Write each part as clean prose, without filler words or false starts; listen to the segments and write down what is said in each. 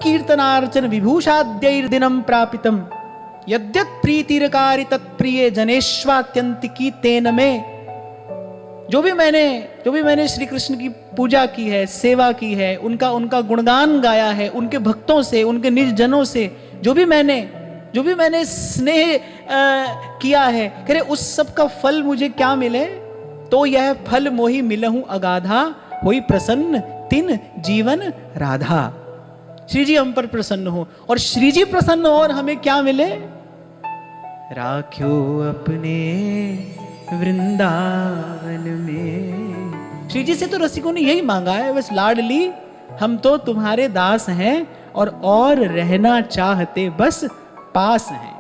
कीर्तनार्चन विभूषाद्यैर्दिनं प्रापितम यद्यत् प्रीतिरकारी तत्प्रिय जनेष्वात्यंतिकी तेन में। जो भी मैंने श्री कृष्ण की पूजा की है, सेवा की है, उनका गुणगान गाया है, उनके भक्तों से, उनके निज जनों से जो भी मैंने स्नेह किया है, कह रहे उस सब का फल मुझे क्या मिले? तो यह फल मोहि मिलहूं अगाधा, होई प्रसन्न तिन जीवन राधा। श्री जी हम पर प्रसन्न हो, और श्री जी प्रसन्न हो और हमें क्या मिले? राख्यो अपने वृंदावन में। श्री जी से तो रसिकों ने यही मांगा है, बस लाडली हम तो तुम्हारे दास हैं और रहना चाहते बस पास हैं।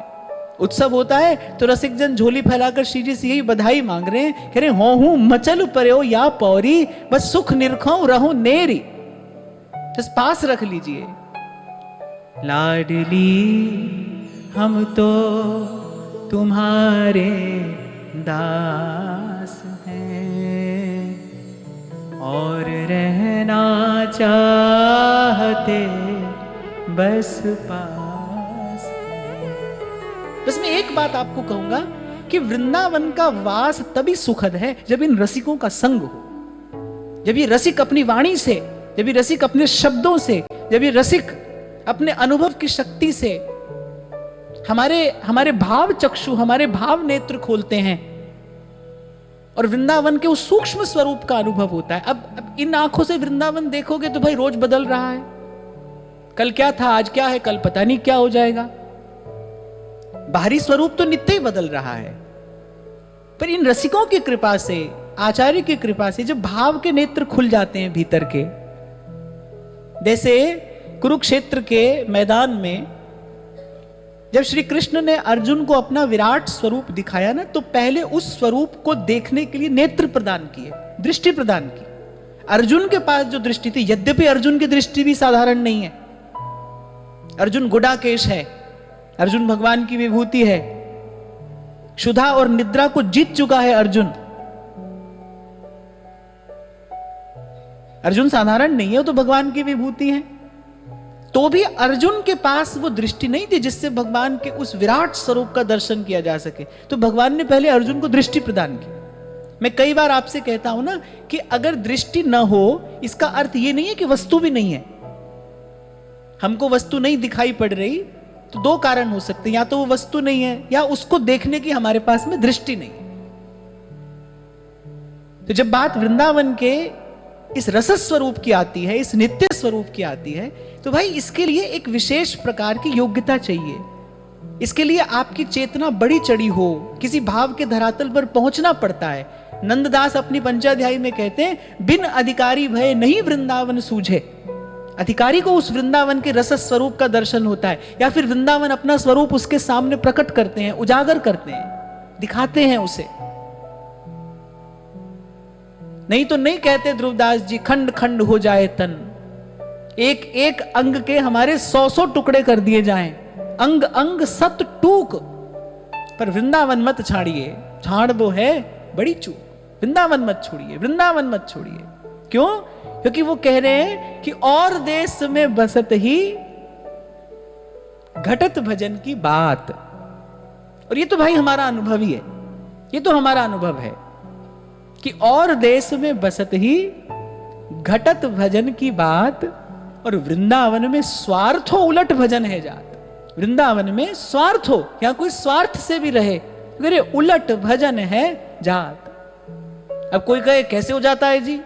उत्सव होता है तो रसिक जन झोली फैलाकर श्री जी से यही बधाई मांग रहे हैं, कह रहे हो हूं मचल पर्यो या पौरी, बस सुख निरखो रहो नेरी, बस पास रख लीजिए। लाडली हम तो तुम्हारे दास हैं और रहना चाहते बस पास। बस मैं एक बात आपको कहूंगा कि वृंदावन का वास तभी सुखद है जब इन रसिकों का संग हो, जब ये रसिक अपनी वाणी से, जब ये रसिक अपने शब्दों से, जब ये रसिक अपने अनुभव की शक्ति से हमारे भाव चक्षु, हमारे भाव नेत्र खोलते हैं और वृंदावन के उस सूक्ष्म स्वरूप का अनुभव होता है। अब इन आंखों से वृंदावन देखोगे तो भाई रोज बदल रहा है, कल क्या था आज क्या है, कल पता नहीं क्या हो जाएगा। बाहरी स्वरूप तो नित्य ही बदल रहा है, पर इन रसिकों की कृपा से, आचार्य की कृपा से जब भाव के नेत्र खुल जाते हैं भीतर के, जैसे कुरुक्षेत्र के मैदान में जब श्री कृष्ण ने अर्जुन को अपना विराट स्वरूप दिखाया ना, तो पहले उस स्वरूप को देखने के लिए नेत्र प्रदान किए, दृष्टि प्रदान की। अर्जुन के पास जो दृष्टि थी, यद्यपि अर्जुन की दृष्टि भी साधारण नहीं है, अर्जुन गुडाकेश है, अर्जुन भगवान की विभूति है, क्षुधा और निद्रा को जीत चुका है अर्जुन साधारण नहीं है, वो तो भगवान की विभूति है। तो भी अर्जुन के पास वो दृष्टि नहीं थी जिससे भगवान के उस विराट स्वरूप का दर्शन किया जा सके, तो भगवान ने पहले अर्जुन को दृष्टि प्रदान की। मैं कई बार आपसे कहता हूं ना कि अगर दृष्टि न हो, इसका अर्थ ये नहीं है कि वस्तु भी नहीं है। हमको वस्तु नहीं दिखाई पड़ रही तो दो कारण हो सकते हैं, या तो वो वस्तु नहीं है या उसको देखने की हमारे पास में दृष्टि नहीं। तो जब बात वृंदावन के इस रस स्वरूप की आती है, इस नित्य स्वरूप की आती है, तो भाई इसके लिए एक विशेष प्रकार की योग्यता चाहिए। इसके लिए आपकी चेतना बड़ी चढ़ी हो, किसी भाव के धरातल पर पहुंचना पड़ता है। नंददास अपनी पंचाध्यायी में कहते हैं, बिन अधिकारी भय नहीं वृंदावन सूझे। अधिकारी को उस वृंदावन के रस स्वरूप का दर्शन होता है, या फिर वृंदावन अपना स्वरूप उसके सामने प्रकट करते हैं, उजागर करते हैं, दिखाते हैं उसे। नहीं तो नहीं कहते ध्रुवदास जी, खंड खंड हो जाए तन, एक एक अंग के हमारे 100 टुकड़े कर दिए जाएं, अंग अंग सत टूक, पर वृंदावन मत छाड़िए, छाड़ वो है बड़ी चूक। वृंदावन मत छोड़िए, वृंदावन मत छोड़िए। क्यों? क्योंकि वो कह रहे हैं कि और देश में बसत ही घटत भजन की बात। और ये तो भाई हमारा अनुभव ही है, ये तो हमारा अनुभव है कि और देश में बसत ही घटत भजन की बात, और वृंदावन में स्वार्थो उलट भजन है जात। वृंदावन में स्वार्थ हो, या कोई स्वार्थ से भी रहे, मेरे उलट भजन है जात। अब कोई कहे कैसे हो जाता है जी,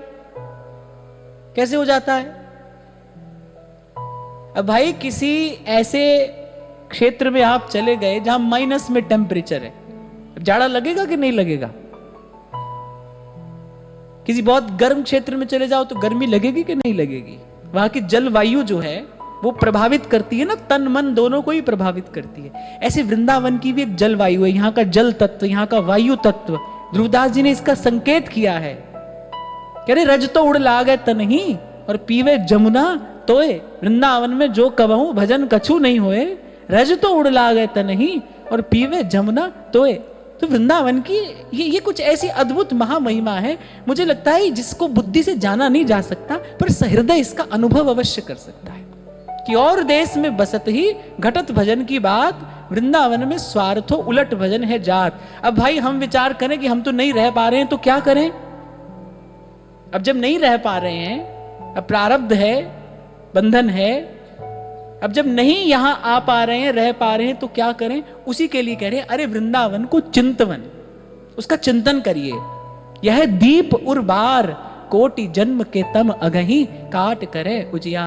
कैसे हो जाता है? अब भाई किसी ऐसे क्षेत्र में आप चले गए जहां माइनस में टेम्परेचर है, जाड़ा लगेगा कि नहीं लगेगा? किसी बहुत गर्म क्षेत्र में चले जाओ तो गर्मी लगेगी कि नहीं लगेगी? वहां की जलवायु जो है वो प्रभावित करती है ना, तन मन दोनों को ही प्रभावित करती है। ऐसे वृंदावन की भी एक जलवायु है, यहाँ का जल तत्व, यहाँ का वायु तत्व। ध्रुवदास जी ने इसका संकेत किया है, कह रहे रज तो उड़ लागे तनही और पीवे जमुना तोए, वृंदावन में जो कबहू भजन कछु नहीं होए, रज तो उड़ लागे तनही और पीवे जमुना तोए। तो वृंदावन की ये कुछ ऐसी अद्भुत महामहिमा है, मुझे लगता है जिसको बुद्धि से जाना नहीं जा सकता, पर सहृदय इसका अनुभव अवश्य कर सकता है। कि और देश में बसत ही घटत भजन की बात, वृंदावन में स्वार्थो उलट भजन है जात। अब भाई हम विचार करें कि हम तो नहीं रह पा रहे हैं तो क्या करें। अब जब नहीं रह पा रहे हैं, अब प्रारब्ध है, बंधन है, अब जब नहीं यहां आ पा रहे हैं, रह पा रहे हैं तो क्या करें। उसी के लिए कह रहे हैं अरे वृंदावन को चिंतवन, उसका चिंतन करिए। यह दीप उर्बार कोटि जन्म के तम अगही काट करे उजियार।